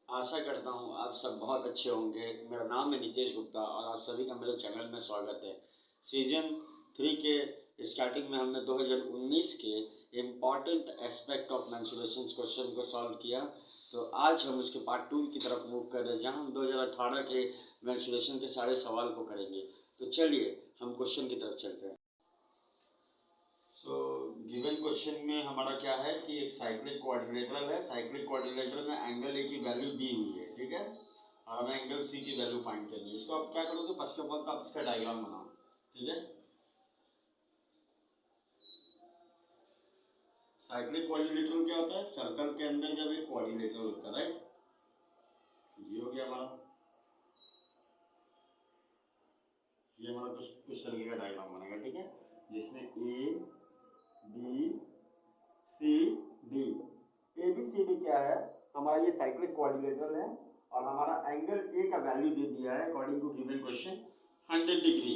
आशा करता हूँ आप सब बहुत अच्छे होंगे। मेरा नाम है नितेश गुप्ता और आप सभी का मेरे चैनल में स्वागत है। सीजन 3 के स्टार्टिंग में हमने 2019 के important aspect of menstruation question को सॉल्व किया। तो आज हम उसके पार्ट 2 की तरफ मूव कर रहे हैं, जहाँ हम 2018 के मेंस्ट्रुएशन के सारे सवाल को करेंगे। तो चलिए हम क्वेश्चन की तरफ चलते हैं। गिवन क्वेश्चन में हमारा क्या है कि एक साइक्लिक क्वाड्रिलेटरल है। साइक्लिक क्वाड्रिलेटरल में एंगल ए की वैल्यू दी हुई है, ठीक है, और हमें एंगल सी की वैल्यू फाइंड करनी है। इसको आप क्या करोगे, फर्स्ट ऑफ ऑल तो आप इसका डायग्राम बनाओ, ठीक है। साइक्लिक क्वाड्रिलेटरल क्या होता है? सर्कल के अंदर जब एक क्वाड्रिलेटरल होता है, राइट। ये हो गया हमारा, ये हमारा कुछ तरीके का डायग्राम बनेगा, ठीक है, जिसमें A B C D, A B C D क्या है, हमारा ये साइक्लिक कोऑर्डिनेटर है और हमारा एंगल ए का वैल्यू दे दिया है according to given question 100 degree,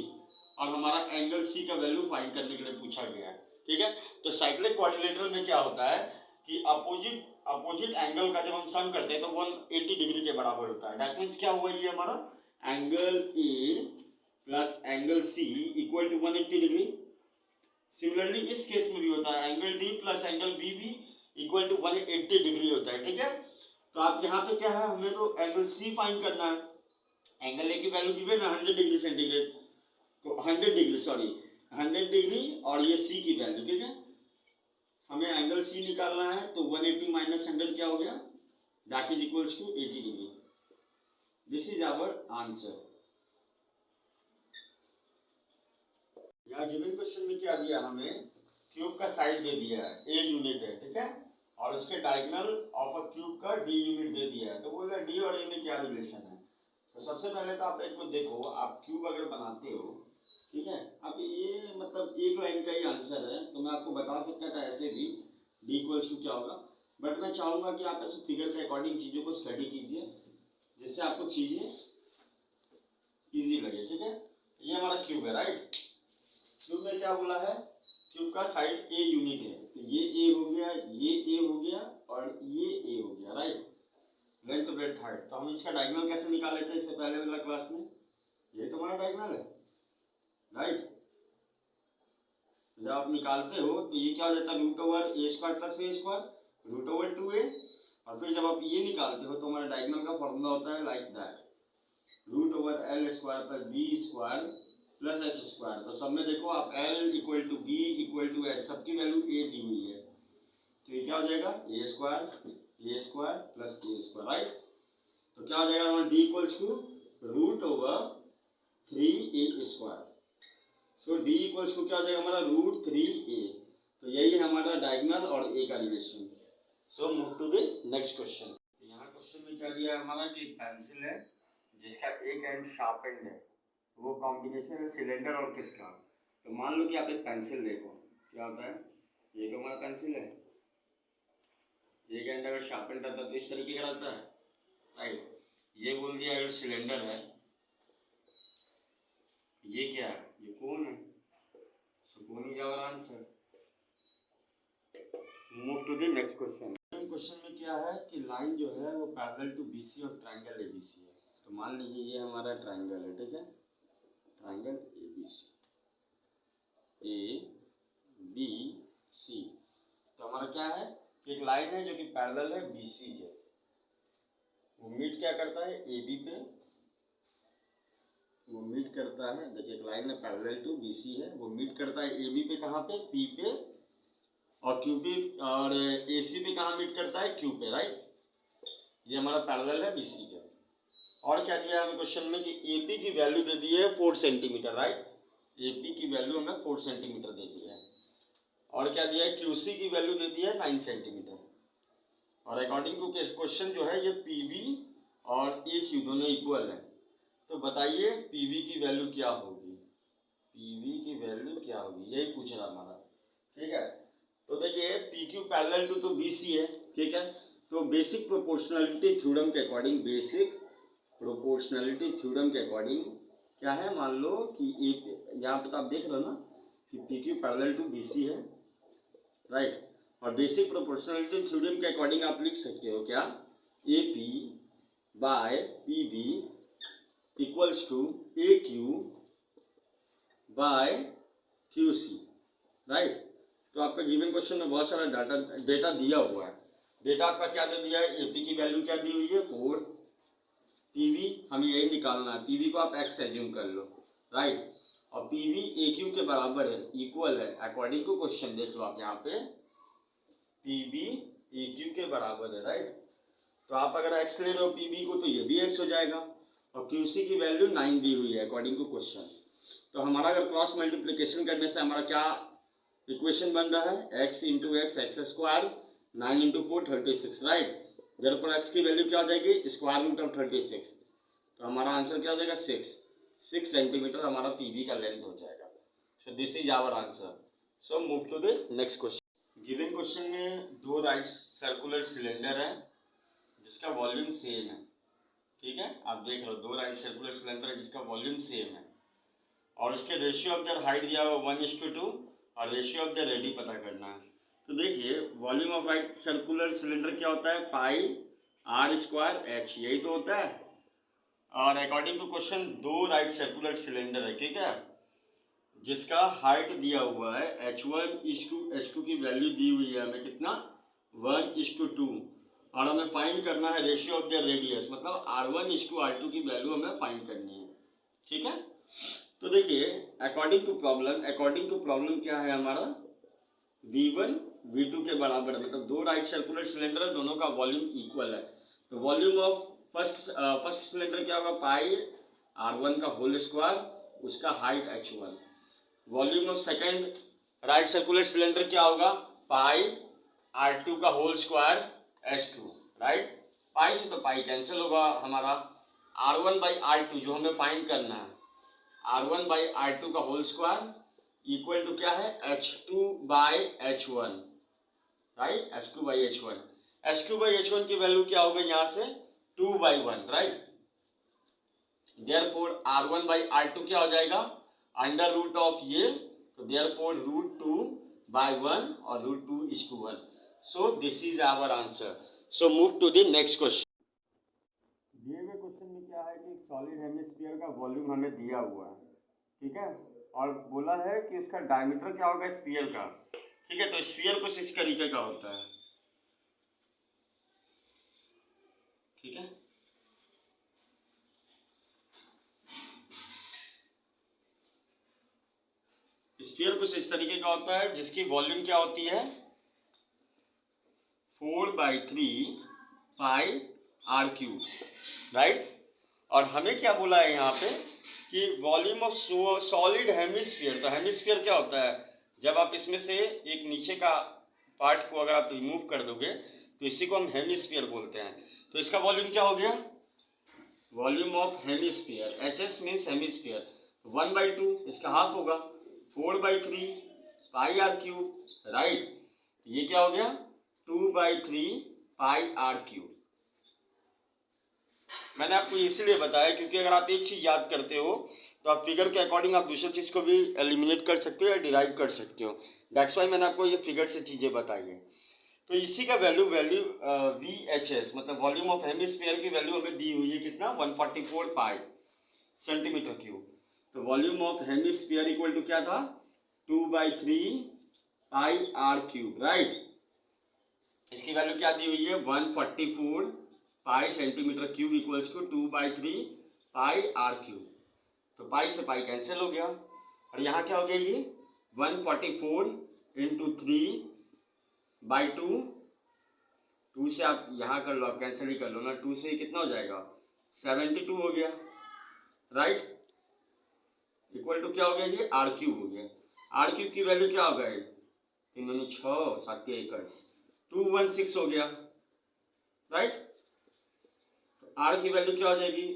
और हमारा एंगल सी का वैल्यू फाइंड करने के लिए पूछा गया है, ठीक है। तो साइक्लिक कोऑर्डिनेटर में क्या होता है कि अपोजिट एंगल का जब हम सम करते हैं तो 180 डिग्री के बराबर होता है। दैट मीन्स क्या हुआ, ये हमारा angle A plus angle C equal to 180 degree. Similarly इस केस में भी होता है, angle D plus angle B भी इक्वल टू 180 डिग्री होता है, ठीक है। तो आप यहाँ पे क्या है, हमें तो एंगल सी फाइंड करना है। एंगल ए की वैल्यू गिवन है 100 डिग्री सेंटीग्रेड, तो 100 डिग्री और ये सी की वैल्यू, ठीक है। हमें एंगल सी निकालना है, तो 180 माइनस 100 क्या हो गया, that is equals to 80 degree. This is our answer. यहाँ गिवन क्वेश्चन में क्या दिया, हमें क्यूब का साइड दे दिया है, ए यूनिट है, ठीक है, और उसके डायगोनल ऑफ अ क्यूब का डी यूनिट दे दिया है। तो बोल रहे डी और ए में क्या रिलेशन है। तो सबसे पहले तो आप एक को देखो, आप क्यूब अगर बनाते हो, ठीक है, अब ये मतलब एक लाइन का ही आंसर है, तो मैं आपको बता सकता था ऐसे भी डी इक्वल्स टू क्या होगा, बट मैं चाहूंगा कि आप ऐसे फिगर के अकॉर्डिंग चीज़ों को स्टडी कीजिए, जिससे आपको चीज़ें ईजी लगे, ठीक है। ये हमारा क्यूब है, राइट। क्यूब में क्या बोला है, क्यूब का साइड ए यूनिट है, तो ये ए हो गया, ये ए हो गया और ये ए हो गया, राइट। लेंथ ब्रेड्थ हाइट, तो हम इसका डायगोनल कैसे निकाले थे इससे पहले वाला क्लास में, ये तो हमारा डायगोनल है, राइट। जब आप निकालते हो तो ये क्या हो जाता है, root over A square plus a square, root over 2a, और फिर जब आप ये निकालते हो तो हमारा डायगोनल का फॉर्मूला होता है like that, root over L square plus B square plus H square. तो सब में देखो आप L equal to B equal to H, सबकी वैल्यू ए दी हुई है, तो ये क्या हो जाएगा, a square plus a square, right. तो क्या हो जाएगा हमारा D equals to root over 3a square. So D equals to क्या हो जाएगा हमारा रूट 3a। तो यही है हमारा डायगोनल और ए का रिलेशन। So move to the next question. यहाँ क्वेश्चन में क्या दिया है हमारा कि पेंसिल है जिसका एक एंड शार्प एंड है, वो कॉम्बिनेशन है सिलेंडर और किसका। तो मान लो कि आप एक पेंसिल देखो, क्या होता है, ये तो हमारा पेंसिल है, एक एंड अगर शार्पेंड रहता है तो इस तरीके का रहता है, राइट। ये बोल दिया अगर सिलेंडर है, ये क्या है, ये कोन है, so cone is our answer. Move to the next question. Question में क्या है कि लाइन जो है वो पैरेलल टू बीसी और ट्रायंगल एबीसी है। तो मान लीजिए ये हमारा ट्रायंगल है, ठीक है, triangle ABC, A B C. तो हमारा क्या है, एक लाइन है जो कि पैरेलल है बीसी के, वो मीट क्या करता है ए बी पे, वो मीट करता है, देखिए एक लाइन है पैरेलल टू बीसी है, वो मीट करता है ए बी पे, कहाँ पे, पी पे, और क्यू पे, और ए सी पे कहाँ मीट करता है, क्यू पे, राइट। ये हमारा पैरेलल है बीसी के। और क्या दिया हमें क्वेश्चन में कि एपी की वैल्यू दे दी है 4 सेंटीमीटर, राइट। एपी की वैल्यू हमें 4 सेंटीमीटर दे दी है, और क्या दिया है, क्यूसी की वैल्यू दे दी है 9 सेंटीमीटर। और अकॉर्डिंग टू क्वेश्चन जो है ये पीवी और ए क्यू दोनों इक्वल है। तो बताइए पीवी की वैल्यू क्या होगी, पीवी की वैल्यू क्या होगी, यही पूछ रहा हमारा, ठीक है। तो देखिए पी क्यू पैरेलल टू तो बीसी है, ठीक है। तो बेसिक प्रोपोर्शनलिटी थ्योरम के अकॉर्डिंग, बेसिक प्रोपोर्शनलिटी थ्योरम के अकॉर्डिंग क्या है, मान लो कि यहाँ पे तो आप देख रहे हो ना कि P Q parallel to BC है, राइट। और बेसिक प्रोपोर्शनलिटी थ्योरम के अकॉर्डिंग आप लिख सकते हो क्या, A P by P B equals to A Q by Q C, right. तो आपका गिवन क्वेश्चन में बहुत सारा डेटा दिया हुआ है। डेटा आपका क्या दे दिया है, एपी की वैल्यू क्या दी हुई है 4, पीवी हमें यही निकालना है, पीवी को आप एक्स एज्यूम कर लो, राइट। और पीवी ए क्यू के बराबर है, इक्वल है, अकॉर्डिंग टू क्वेश्चन देख लो आप यहाँ पे पीवी ए क्यू के बराबर है, राइट। तो आप अगर एक्स ले रहे हो पीवी को तो ये भी एक्स हो जाएगा, और क्यूसी की वैल्यू 9 दी हुई है अकॉर्डिंग टू क्वेश्चन। तो हमारा अगर क्रॉस मल्टीप्लीकेशन करने से हमारा क्या इक्वेशन बन रहा है, x into x x square 9 into 4 36, right. Therefore x की वैल्यू क्या हो जाएगी, स्क्वायर रूट ऑफ 36। तो हमारा आंसर क्या हो जाएगा 6 सेंटीमीटर हमारा पीवी का लेंथ हो जाएगा। So this is our answer. So move to the next question. Given question में दो राइट सर्कुलर सिलेंडर है जिसका वॉल्यूम सेम है, ठीक है। आप देख लो दो राइट सर्कुलर सिलेंडर है जिसका वॉल्यूम सेम है, और उसके रेशियो ऑफ देयर हाइट दिया हुआ 1:2 और रेशियो ऑफ देयर रेडी पता करना है। तो देखिए volume of right circular cylinder क्या होता है, पाई आर स्क्वायर एच, यही तो होता है। और अकॉर्डिंग टू क्वेश्चन दो राइट सर्कुलर सिलेंडर है, ठीक है, जिसका हाइट दिया हुआ है h1:h2 की वैल्यू दी हुई है हमें कितना 1:2, और हमें फाइंड करना है रेशियो ऑफ देयर रेडियस, मतलब r1:r2 की वैल्यू हमें फाइंड करनी है, ठीक है। तो देखिए अकॉर्डिंग टू प्रॉब्लम क्या है हमारा V1 V2 के बराबर है, मतलब दो राइट सर्कुलर सिलेंडर है, दोनों का वॉल्यूम इक्वल है। तो वॉल्यूम ऑफ फर्स्ट सिलेंडर क्या होगा, पाई r1 का होल स्क्वायर, उसका height h1। Volume of second right circular cylinder क्या होगा, पाई r2 का होल स्क्वायर h2, राइट। पाई से तो पाई कैंसिल होगा, हमारा r1/r2 जो हमें फाइंड करना है, r1/r2 का होल स्क्वायर इक्वल टू क्या है h2/h1, राइट। h2/h1 की वैल्यू क्या होगा यहाँ से 2/1, राइट। देयरफॉर r1/r2 क्या हो जाएगा अंडर रूट ऑफ ये, तो देयरफॉर √2/1 और √2:1। So this is our answer. So move to the next question. दिए हुए क्वेश्चन में क्या है कि सॉलिड हेमिस्फीयर का वॉल्यूम हमें दिया हुआ है, ठीक है, और बोला है कि इसका डायमीटर क्या होगा स्फीयर का, ठीक है। तो स्फीयर कुछ इस तरीके का होता है, ठीक है। स्फीयर कुछ इस तरीके का होता है जिसकी वॉल्यूम क्या होती है 4/3 पाई r3, राइट। और हमें क्या बोला है यहाँ पे कि वॉल्यूम ऑफ सॉलिड हेमिस्फीयर। तो हेमिस्फीयर क्या होता है, जब आप इसमें से एक नीचे का पार्ट को अगर आप रिमूव कर दोगे तो इसी को हम हेमिस्फीयर बोलते हैं। तो इसका वॉल्यूम क्या हो गया, volume of hemisphere, HS means hemisphere, 1/2, इसका हाफ होगा 4/3 पाई r3, राइट। ये क्या हो गया 2/3 पाई r3। मैंने आपको इसलिए बताया क्योंकि अगर आप एक चीज याद करते हो तो आप फिगर के अकॉर्डिंग आप दूसरी चीज को भी एलिमिनेट कर सकते हो या डिराइव कर सकते हो। दैट्स वाई मैंने आपको ये फिगर से चीजें बताई है। तो इसी का वैल्यू VHS मतलब वॉल्यूम ऑफ हेमिस्फीयर की वैल्यू हमें दी हुई है कितना 144 पाई सेंटीमीटर क्यूब। तो volume of hemisphere equal to क्या था 2/3 पाई r3, राइट। इसकी वैल्यू क्या दी हुई है 144 pi centimetre cube equals to 2/3 pi r3। तो पाई से पाई कैंसिल हो गया, और यहाँ क्या हो गया ये 144 इंटू 3/2, 2 से आप यहाँ कर लो, आप कैंसिल ही कर लो ना, 2 से कितना हो जाएगा 72 हो गया, राइट। इक्वल टू क्या हो गया ये r3 हो गया। r3 की वैल्यू क्या हो गई 3 6 7 21 216 हो गया, राइट। r की वैल्यू क्या हो जाएगी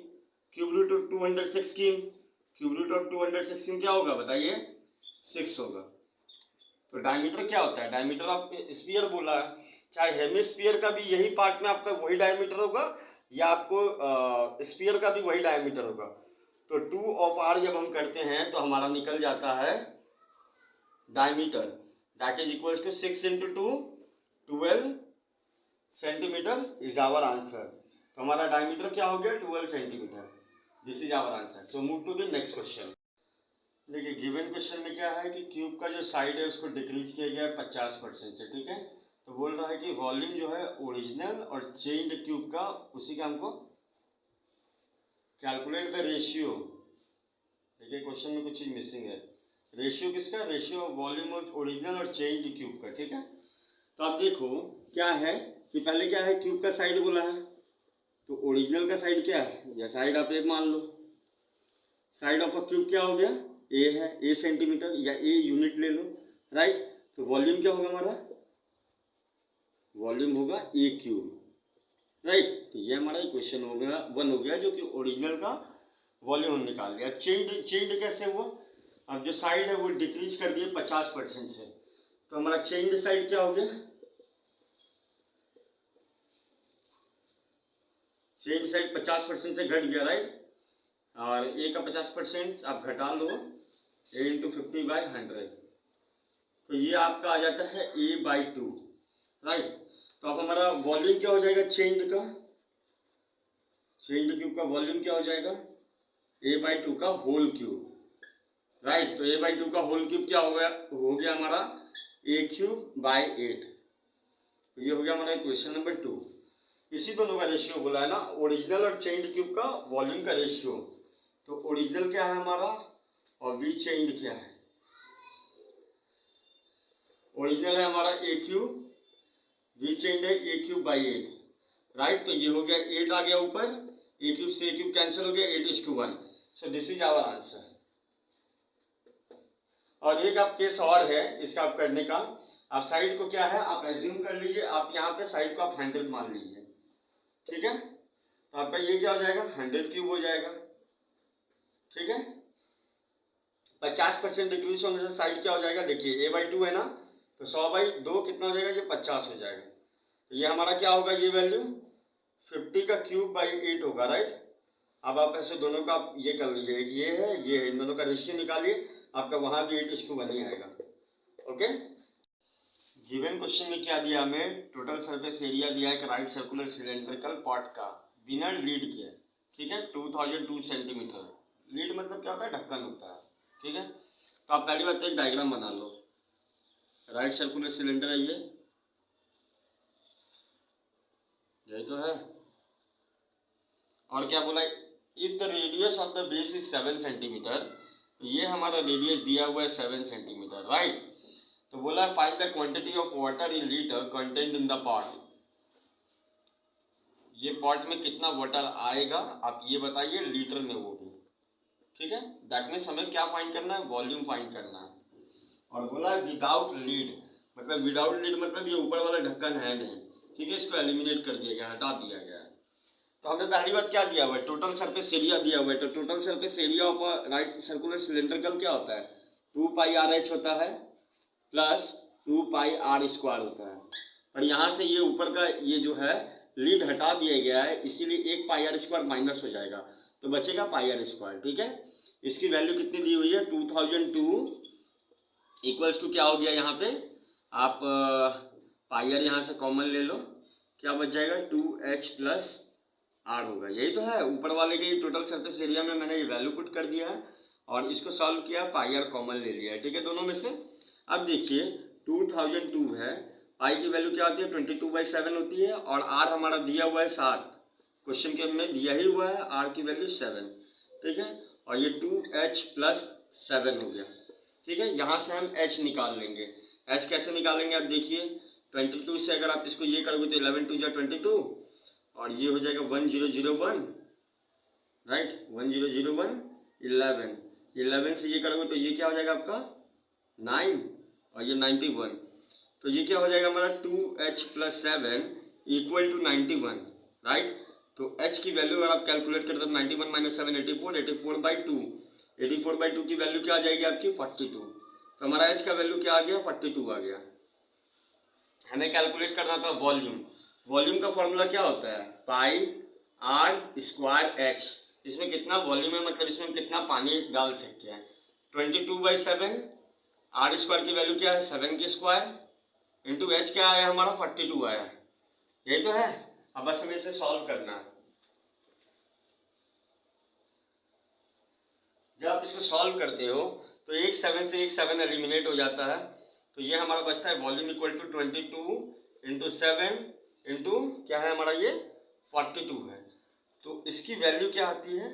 cube root of 216, cube root of 216 क्या होगा बताइए 6 होगा। तो डायमीटर क्या होता है, डायमीटर ऑफ स्फीयर बोला है, चाहे हेमिस्फीयर का भी यही पार्ट में आपका वही डायमीटर होगा या आपको स्फीयर का भी वही डायमीटर होगा। तो 2 ऑफ r जब हम करते हैं तो हमारा निकल जाता है diameter, that is equal to 6 × 2 12 centimetre is our answer. तो हमारा डायमीटर क्या हो गया 12 centimetre. This is our answer. So move to the next question. देखिए गिवन क्वेश्चन में क्या है कि क्यूब का जो साइड है उसको डिक्रीज किया गया है 50% से, ठीक है। तो बोल रहा है कि वॉल्यूम जो है ओरिजिनल और चेंज्ड क्यूब का, उसी का हमको कैलकुलेट द रेशियो। देखिए क्वेश्चन में कुछ चीज मिसिंग है। रेशियो किसका? Ratio of volume of original और चेंज्ड क्यूब का, ठीक है। तो आप देखो क्या है कि पहले क्या है, क्यूब का साइड बोला है, तो ओरिजिनल का साइड क्या है, या साइड आप एक मान लो। साइड ऑफ अ क्यूब क्या हो गया? ए है, ए सेंटीमीटर या ए यूनिट ले लो, राइट। तो वॉल्यूम क्या होगा हमारा? वॉल्यूम होगा ए क्यूब, राइट। तो ये हमारा इक्वेशन हो गया 1 हो गया, जो कि ओरिजिनल का वॉल्यूम हम निकाल लिया। चेंज कैसे हुआ? अब जो साइड है वो डिक्रीज कर दिए 50% से, तो हमारा चेंज साइड क्या हो गया? चेंज साइड 50% से घट गया, राइट। और ए का 50% आप घटा लो, ए इंटू 50/100, तो ये आपका आ जाता है a/2, राइट। तो अब हमारा वॉल्यूम क्या हो जाएगा चेंज का? चेंज क्यूब का वॉल्यूम क्या हो जाएगा? a/2 का होल क्यूब, राइट। तो a/2 का होल क्यूब क्या हो गया हमारा a³/8। तो ये हो गया हमारा क्वेश्चन नंबर 2। इसी दोनों का रेशियो बोला है ना, ओरिजिनल और चेंज क्यूब का वॉल्यूम का रेशियो। तो ओरिजिनल क्या है हमारा और वी चेंज क्या है? ओरिजिनल है हमारा a³, वी चेंज है a³/8, राइट। तो ये हो गया 8 आ गया ऊपर, a³ से a³ कैंसिल हो गया, 8:1। So this is our answer. और एक आप केस और है इसका आप करने का। आप साइड को क्या है, आप एज्यूम कर लीजिए, आप यहाँ पे साइड को आप 100 मान लीजिए, ठीक है। तो आपका ये क्या हो जाएगा 100³ हो जाएगा, ठीक है। 50% डिक्रीज होने से साइड क्या हो जाएगा, देखिए a/2 है ना, तो 100/2 कितना हो जाएगा, ये 50 हो जाएगा। तो ये हमारा क्या होगा, ये वैल्यू 50³/8 होगा, राइट। अब आप ऐसे दोनों का आप ये कर लीजिए, एक ये है, इन दोनों का रेशियो निकालिए, आपका वहां भी 8:1 ही आएगा, ओके। गिवन क्वेश्चन में क्या दिया हमें, टोटल सरफेस एरिया दिया है राइट सर्कुलर सिलेंड्रिकल पॉट का बिना लीड के, ठीक है, 2002 सेंटीमीटर। लीड मतलब क्या होता है, ढक्कन होता है, ठीक है। तो आप पहली बात तो एक डायग्राम बना लो। राइट सर्कुलर सिलेंडर है ये, यही तो है। और क्या बोला, if the radius of the base is 7 centimetre, तो ये हमारा रेडियस दिया हुआ है 7 सेंटीमीटर, राइट। तो बोला find the quantity of water in litre content in the pot. ये पॉट में कितना वाटर आएगा आप ये बताइए लीटर में, वो भी ठीक है। दैट मीन्स हमें क्या फाइंड करना है, वॉल्यूम फाइंड करना है। और बोला विदाउट लीड, मतलब विदाउट लीड मतलब ये ऊपर वाला ढक्कन है नहीं, ठीक है, इसको एलिमिनेट कर दिया गया, हटा दिया गया है। तो हमें पहली बात क्या दिया हुआ है, टोटल सरफेस एरिया दिया हुआ है। तो total surface area of right circular cylindrical क्या होता है, 2πr(h) होता है प्लस 2πr² होता है। और यहाँ से ये ऊपर का ये जो है लीड हटा दिया गया है, इसीलिए 1πr² माइनस हो जाएगा, तो बचेगा πr², ठीक है। इसकी वैल्यू कितनी दी हुई है 2002 इक्वल्स टू क्या हो गया, यहाँ पे आप πr यहाँ से कॉमन ले लो, क्या बच जाएगा 2h + r होगा। यही तो है ऊपर वाले के टोटल सरफेस एरिया में मैंने ये वैल्यू पुट कर दिया है और इसको सॉल्व किया, πr कॉमन ले लिया है, ठीक है, दोनों में से। अब देखिए 2002 है, पाई की वैल्यू क्या होती है 22/7 होती है, और r हमारा दिया हुआ है 7, क्वेश्चन के में दिया ही हुआ है, r की वैल्यू 7, ठीक है। और ये 2h + 7 हो गया, ठीक है। यहाँ से हम h निकाल लेंगे। h कैसे निकालेंगे आप देखिए, 22 से अगर आप इसको ये करोगे तो 11 2 22, और ये हो जाएगा 1001, राइट, 1001 11 से ये करोगे तो ये क्या हो जाएगा आपका 9, और ये 91, तो ये क्या हो जाएगा हमारा 2h + 7 = 91, राइट। तो h की वैल्यू अगर आप कैलकुलेट करते हो 91 - 7 84, 84/2, 84/2 की वैल्यू क्या आ जाएगी आपकी 42। तो हमारा h का वैल्यू क्या आ गया 42 आ गया। हमें कैलकुलेट करना था वॉल्यूम। वॉल्यूम का फॉर्मूला क्या होता है πr²h। इसमें कितना वॉल्यूम है, मतलब इसमें हम कितना पानी डाल सकते हैं, 22/7, r² की वैल्यू क्या है 7 की स्क्वायर इंटू h क्या आया हमारा 42 आया, यही तो है। अब बस हमें इसे सॉल्व करना है, जब आप इसको सॉल्व करते हो तो एक 7 से एक 7 एलिमिनेट हो जाता है, तो ये हमारा बचता है volume equal to 22 into 7 into क्या है हमारा ये 42 है। तो इसकी वैल्यू क्या आती है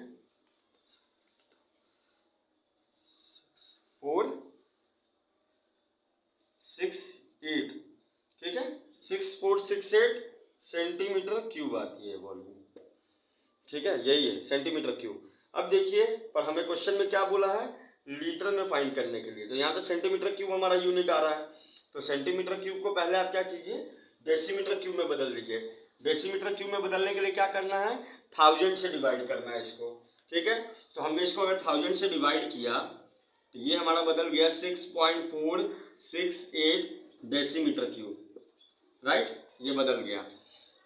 468, ठीक है 6468 सेंटीमीटर क्यूब आती है वॉल्यूम, ठीक है यही है सेंटीमीटर क्यूब। अब देखिए पर हमें क्वेश्चन में क्या बोला है लीटर में फाइंड करने के लिए, तो यहाँ तो सेंटीमीटर क्यूब हमारा यूनिट आ रहा है, तो सेंटीमीटर क्यूब को पहले आप क्या कीजिए डेसीमीटर क्यूब में बदल दीजिए। डेसीमीटर क्यूब में बदलने के लिए क्या करना है 1000 से डिवाइड करना है इसको, ठीक है। तो हमने इसको अगर 1000 से डिवाइड किया तो ये हमारा बदल गया 6.468 डेसीमीटर क्यूब, राइट, ये बदल गया।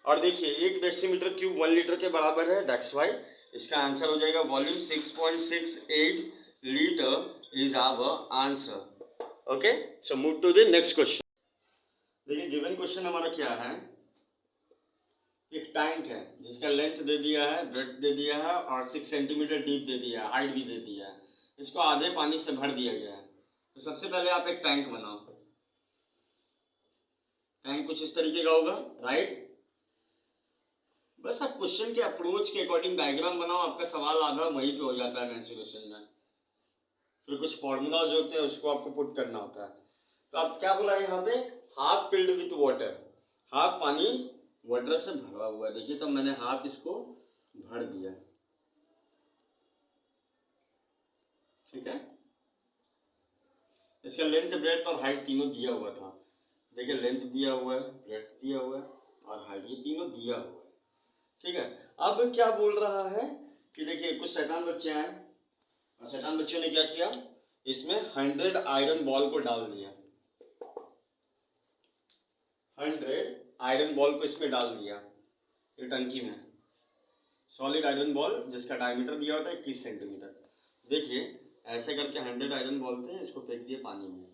और देखिए एक डेसीमीटर क्यूब 1 लीटर के बराबर है, दैट्स व्हाई इसका आंसर हो जाएगा volume 6.68 litre is our answer. Okay, so move to the next question. देखिए गिवन क्वेश्चन हमारा क्या है, एक टैंक है जिसका लेंथ दे दिया है, ब्रेड्थ दे दिया है और 6 सेंटीमीटर डीप दे दिया है, हाइट भी दे दिया है, इसको आधे पानी से भर दिया गया है। तो सबसे पहले आप एक टैंक बनाओ, टैंक कुछ इस तरीके का होगा, राइट। बस आप क्वेश्चन के अप्रोच के अकॉर्डिंग डायग्राम बनाओ, आपका सवाल आधा वहीं पे हो जाता है मेंसुरेशन में। फिर कुछ फॉर्मूलाज होते हैं उसको आपको पुट करना होता है। तो आप क्या बोला यहाँ पे half filled with water, half पानी वाटर से भरा हुआ है। देखिए तो मैंने हाफ इसको भर दिया, ठीक है। इसका लेंथ ब्रेड्थ और हाइट तीनों दिया हुआ था, देखिए लेंथ दिया हुआ है, ब्रेड्थ दिया हुआ है और हाइट, ये तीनों दिया हुआ है, ठीक है। अब क्या बोल रहा है कि देखिए कुछ शैतान बच्चे आए और शैतान बच्चों ने क्या किया इसमें 100 आयरन बॉल को डाल दिया, 100 आयरन बॉल को इसमें डाल दिया ये टंकी में, सॉलिड आयरन बॉल जिसका डायमीटर दिया होता है 21 सेंटीमीटर। देखिए ऐसे करके 100 आयरन बॉल थे, इसको फेंक दिए पानी में।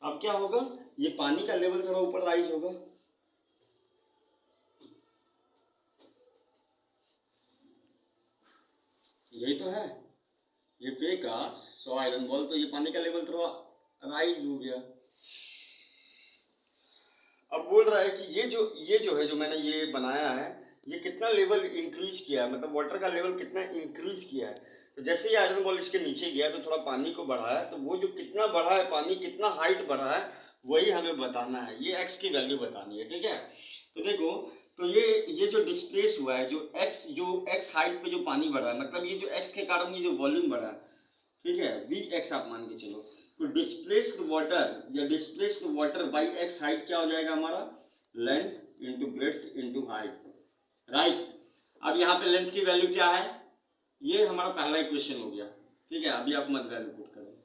अब क्या होगा ये पानी का लेवल थोड़ा ऊपर राइज होगा, यही तो है, ये फेंका 100 आयरन बॉल तो ये पानी का लेवल थोड़ा राइज हो गया। अब बोल रहा है कि ये जो है जो मैंने ये बनाया है ये कितना लेवल इंक्रीज किया है, मतलब वाटर का लेवल कितना इंक्रीज किया है। तो जैसे ही आयरन बॉल इसके नीचे गया तो थोड़ा पानी को बढ़ाया, तो वो जो कितना बढ़ा है पानी, कितना हाइट बढ़ा है वही हमें बताना है, ये एक्स की वैल्यू बतानी है, ठीक है। तो देखो तो ये जो डिस्प्लेस हुआ है जो एक्स हाइट पे जो पानी बढ़ा है, मतलब ये जो एक्स के कारण ये जो वॉल्यूम बढ़ा है, ठीक है, वी एक्स आप मान के चलो, तो डिस्प्लेस्ड वाटर या displaced water by x height क्या हो जाएगा हमारा length into breadth into height, right. अब यहाँ पे लेंथ की वैल्यू क्या है, ये हमारा पहला इक्वेशन हो गया, ठीक है। अभी आप मत वैल्यू पुट करो।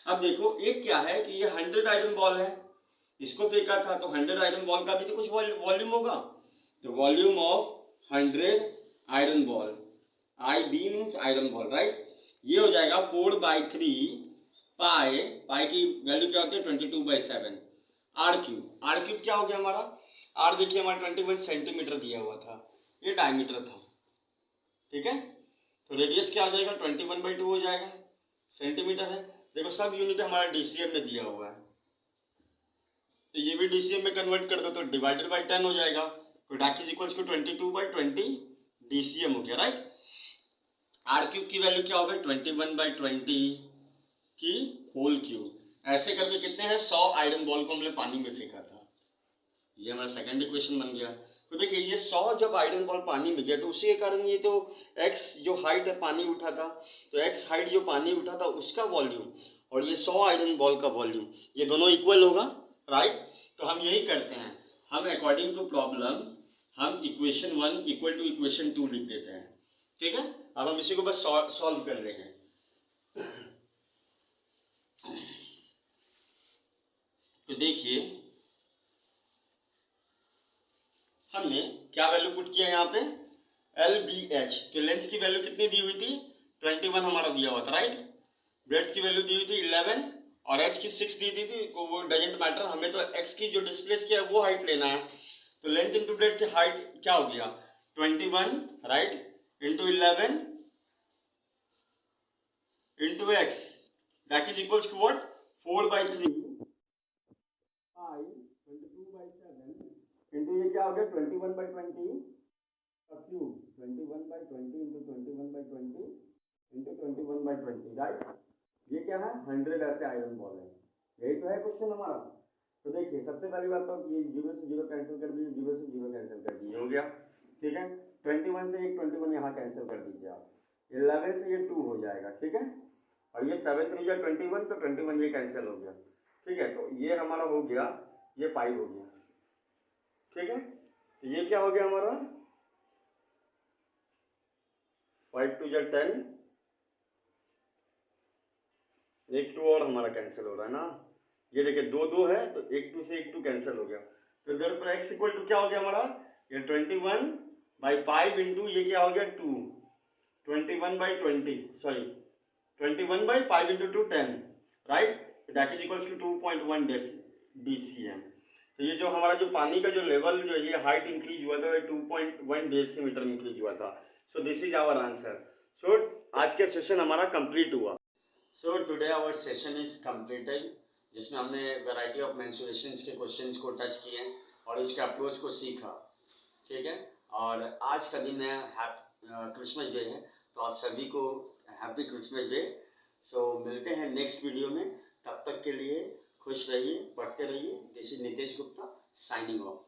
अब देखो एक क्या है कि ये 100 आयरन बॉल है, इसको फेंका था तो 100 आयरन बॉल का भी तो कुछ वॉल्यूम होगा, तो volume of 100 iron ball, I B means iron ball, right, ये हो जाएगा 4/3 पाई की वैल्यू क्या होती है 22/7 आर क्यूब क्या हो गया हमारा, आर देखिए हमारा 21 सेंटीमीटर दिया हुआ था, ये डायमीटर था, ठीक है। तो रेडियस क्या हो जाएगा 21/2 हो जाएगा, सेंटीमीटर है। देखो सब यूनिट हमारा डीसीएम में दिया हुआ है, तो ये भी डीसीएम में कन्वर्ट कर दो तो डिवाइडेड बाई 10 हो जाएगा, तो that is equals to 22/20 DCM हो गया, राइट। आर क्यूब की वैल्यू क्या होगा 21/20 की होल क्यूब। ऐसे करके कितने हैं 100 आयरन बॉल को हमने पानी में फेंका था, ये हमारा सेकंड इक्वेशन बन गया। तो देखिए ये 100 जब आयरन बॉल पानी में गया तो उसी के कारण ये तो x जो हाइट है पानी उठा था, तो x हाइट जो पानी उठा था उसका वॉल्यूम और ये 100 आयरन बॉल का वॉल्यूम ये दोनों इक्वल होगा, राइट। तो हम यही करते हैं, हम अकॉर्डिंग टू प्रॉब्लम हम इक्वेशन 1 इक्वल टू इक्वेशन 2 लिख देते हैं, ठीक है। अब हम इसी को बस सॉल्व कर रहे हैं। तो देखिए हमने क्या वैल्यू पुट किया यहाँ पे LBH, तो लेंथ की वैल्यू कितनी दी हुई थी 21 हमारा दिया हुआ था, राइट। ब्रेड्थ की वैल्यू दी हुई थी 11 और h की 6 दी थी, वो डजेंट मैटर, हमें तो x की जो डिस्प्लेस किया है वो हाइट लेना है। तो लेंथ इंटू ब्रेड्थ की हाइट क्या हो गया 21, right, into 11 into x, that is equals to what? 4/3 pi 22/7 into ये क्या हो गया 21/20 का क्यूब 21/20 into 21/20 into 21/20 राइट। ये क्या है 100 ऐसे आयरन बॉल है। यही तो है क्वेश्चन हमारा। तो देखिए सबसे पहली बात तो ये 0 से 0 कैंसिल कर दीजिए, 0 से 0 कैंसिल कर दीजिए, हो गया ठीक है। 21 से एक 21 यहाँ कैंसिल कर दीजिए आप, 11 से ये 2 हो जाएगा ठीक है, और ये 7 3 21 तो 21 ये कैंसिल हो गया ठीक है। तो ये हमारा हो गया, ये 5 हो गया ठीक है। तो ये क्या हो गया हमारा 5 2 10, एक 2 और हमारा कैंसिल हो रहा है ना। ये देखिए 2 2 है तो एक 2 से एक 2 कैंसिल हो गया। तो इधर पर x इक्वल टू क्या हो गया हमारा, ये 21/5 इंटू ये क्या हो गया 2, 21/20 sorry 21/5 into 2 10 right, that is equals to 2.1 DCM। तो ये जो हमारा जो पानी का जो लेवल जो ये हाइट इंक्रीज हुआ था 2.1 डेसीमीटर इंक्रीज हुआ था। So this is our answer. So आज का सेशन हमारा कंप्लीट हुआ। So today our session is completed, जिसमें हमने वैरायटी ऑफ मेंस्ट्रुएशंस के क्वेश्चंस को टच किए और उसके अप्रोच को सीखा ठीक है। और आज का दिन है क्रिसमस डे है, तो आप सभी को हैप्पी क्रिसमस डे। सो मिलते हैं नेक्स्ट वीडियो में, तब तक के लिए खुश रहिए, पढ़ते रहिए। This is Nitesh Gupta signing off.